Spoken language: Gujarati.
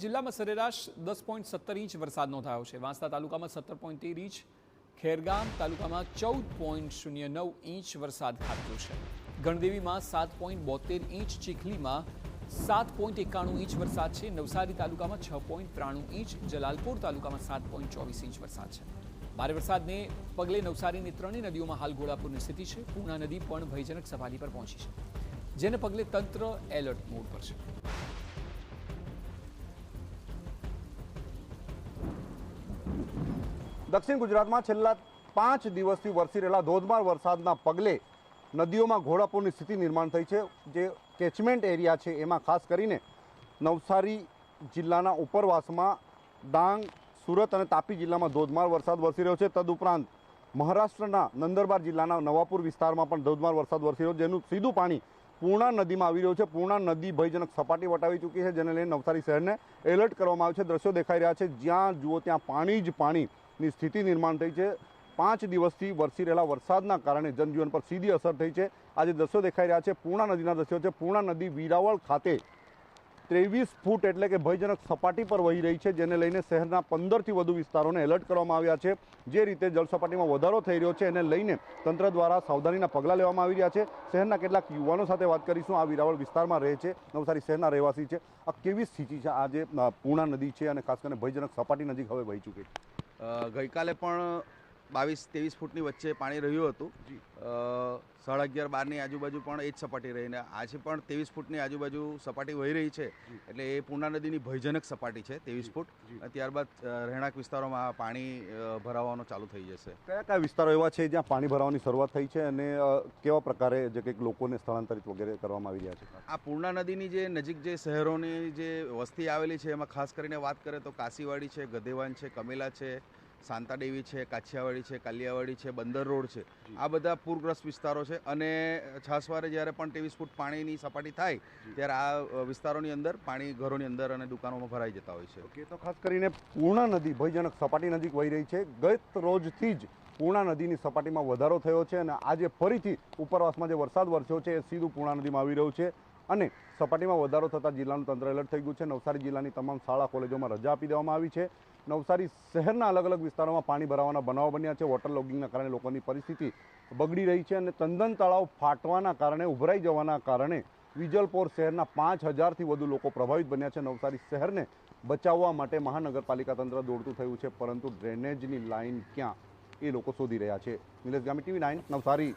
જિલ્લામાં સરેરાશ 10.17 ઇંચ વરસાદ નોંધાયો છે। વાંસદા તાલુકામાં 17.13 ઇંચ, ખેરગામ તાલુકામાં 14.09 ઇંચ વરસાદ ખાબક્યો છે। ગણદેવીમાં 7.72 ઇંચ, ચીખલીમાં 7.91 ઇંચ વરસાદ છે। નવસારી તાલુકામાં 6.93 ઇંચ, જલાલપોર તાલુકામાં 7.24 ઇંચ વરસાદ છે। ભારે વરસાદને પગલે નવસારીની ત્રણેય નદીઓમાં હાલ ઘોડાપૂરની સ્થિતિ છે। પૂર્ણા નદી પણ ભયજનક સપાટી પર પહોંચી છે, જેને પગલે તંત્ર એલર્ટ મોડ પર છે। દક્ષિણ ગુજરાતમાં છેલ્લા 5 દિવસથી વરસી રહેલા ધોધમાર વરસાદના પગલે નદીઓમાં ઘોડાપૂરની સ્થિતિ નિર્માણ થઈ છે। જે કેચમેન્ટ એરિયા છે એમાં ખાસ કરીને નવસારી જિલ્લાના ઉપરવાસમાં, ડાંગ, સુરત અને તાપી જિલ્લામાં ધોધમાર વરસાદ વરસી રહ્યો છે। તદુપરાંત મહારાષ્ટ્રના નંદરબાર જિલ્લાના નવાપુર વિસ્તારમાં પણ ધોધમાર વરસાદ વરસી રહ્યો છે, જેનું સીધું પાણી પૂર્ણા નદીમાં આવી રહ્યું છે। પૂર્ણા નદી ભયજનક સપાટી વટાવી ચૂકી છે, જેને લઈને નવસારી શહેરને એલર્ટ કરવામાં આવ્યું છે। દ્રશ્યો દેખાઈ રહ્યા છે, જ્યાં જુઓ ત્યાં પાણી જ પાણીની સ્થિતિ નિર્માણ થઈ છે। 5 દિવસથી વરસી રહેલા વરસાદના કારણે જનજીવન પર સીધી અસર થઈ છે। આજે દ્રશ્યો દેખાઈ રહ્યા છે, પૂર્ણા નદીના દ્રશ્યો છે। પૂર્ણા નદી વીરાવળ ખાતે 23 ફૂટ એટલે કે ભયજનક સપાટી પર વહી રહી છે, જેને લઈને શહેરના 15થી વધુ વિસ્તારોને એલર્ટ કરવામાં આવ્યા છે। જે રીતે જળસપાટીમાં વધારો થઈ રહ્યો છે એને લઈને તંત્ર દ્વારા સાવધાનીના પગલાં લેવામાં આવી રહ્યા છે। શહેરના કેટલાક યુવાનો સાથે વાત કરીશું। આ વીરાવળ વિસ્તારમાં રહે છે, નવસારી શહેરના રહેવાસી છે। આ કેવી સ્થિતિ છે આજે પૂર્ણા નદી છે અને ખાસ કરીને ભયજનક સપાટી નજીક હવે વહી ચૂકી છે? ગઈકાલે પણ 22-23 ફૂટની વચ્ચે પાણી રહ્યું હતું। 11:30-12ની આજુબાજુ પણ એ જ સપાટી રહીને આજે પણ 23 ફૂટની આજુબાજુ સપાટી વહી રહી છે, એટલે એ પૂર્ણા નદીની ભયજનક સપાટી છે 23 ફૂટ। ત્યારબાદ રહેણાંક વિસ્તારોમાં પાણી ભરાવાનું ચાલુ થઈ જશે। કયા કયા વિસ્તારો એવા છે જ્યાં પાણી ભરાવાની શરૂઆત થઈ છે અને કેવા પ્રકારે જે કંઈક લોકોને સ્થળાંતરિત વગેરે કરવામાં આવી રહ્યા છે? આ પૂર્ણા નદીની જે નજીક જે શહેરોની જે વસ્તી આવેલી છે એમાં ખાસ કરીને વાત કરીએ તો કાશીવાડી છે, ગધેવાન છે, કમેલા છે, શાંતાદેવી છે, કાછિયાવાડી છે, કાલિયાવાડી છે, બંદર રોડ છે, આ બધા પૂરગ્રસ્ત વિસ્તારો છે। અને છાસવારે જ્યારે પણ 23 ફૂટ પાણીની સપાટી થાય ત્યારે આ વિસ્તારોની અંદર પાણી ઘરોની અંદર અને દુકાનોમાં ભરાઈ જતા હોય છે। ઓકે, તો ખાસ કરીને પૂર્ણા નદી ભયજનક સપાટી નજીક વહી રહી છે। ગત રોજથી જ પૂર્ણા નદીની સપાટીમાં વધારો થયો છે અને આજે ફરીથી ઉપરવાસમાં જે વરસાદ વરસ્યો છે એ સીધું પૂર્ણા નદીમાં આવી રહ્યું છે અને સપાટીમાં વધારો થતાં જિલ્લાનું તંત્ર એલર્ટ થઈ ગયું છે। નવસારી જિલ્લાની તમામ શાળા કોલેજોમાં રજા આપી દેવામાં આવી છે। નવસારી શહેરના અલગ અલગ વિસ્તારોમાં પાણી ભરાવાના બનાવો બન્યા છે। વોટર લોગિંગના કારણે લોકોની પરિસ્થિતિ બગડી રહી છે અને ચંદન તળાવ ફાટવાના કારણે, ઉભરાઈ જવાના કારણે વિજલપોર શહેરના 5000થી વધુ લોકો પ્રભાવિત બન્યા છે। નવસારી શહેરને બચાવવા માટે મહાનગરપાલિકા તંત્ર દોડતું થયું છે, પરંતુ ડ્રેનેજની લાઇન ક્યાં એ લોકો શોધી રહ્યા છે। નિલેશ ગામી, TV9 નવસારી।